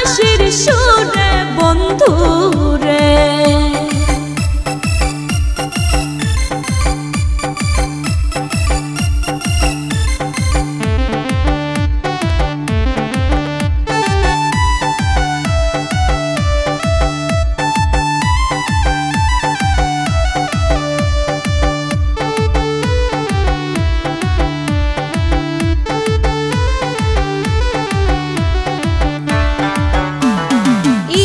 বাঁশির সুরে বন্ধুরে।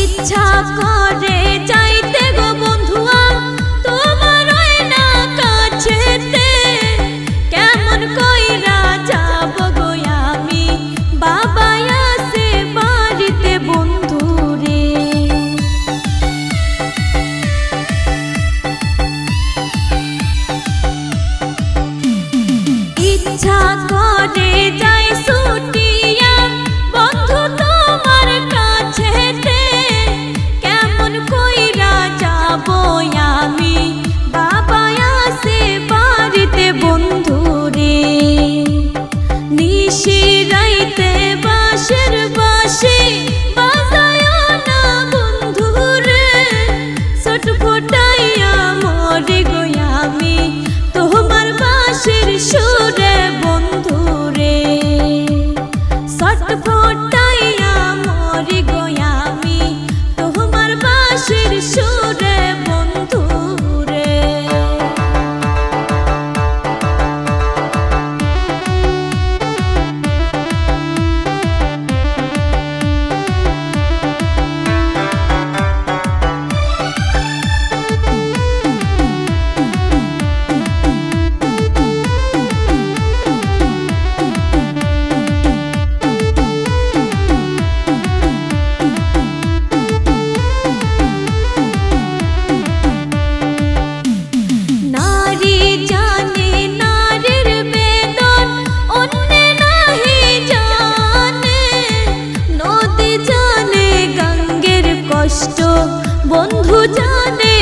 ইচ্ছা করে যাইতে গো বন্ধুয়া তোমার ওই না কাছেতে, কেমন কইরা যাব গো আমি বাবা আছে বাড়িতে বন্ধুরে। ইচ্ছা করে যাই ছুটিয়া বন্ধু তোমার কাছেতে, কেমন কইরা যাব আমি বাবা আছে বাড়িতে বন্ধুরে। নিশি রাইতে বাঁশের বাঁশি বাজায় না বন্ধুরে, ছোট ফোটাইয়া মরে গো আমি তোমার বাঁশির সুরে বন্ধুরে। ছোট ফোটাইয়া মরে গো আমি তোমার বাঁশির সুরে বন্ধুরে। নারী জানে নারীর বেদন, অন্যে নাহি জানে। নদী জানে গঙ্গের কষ্ট, বন্ধু জানে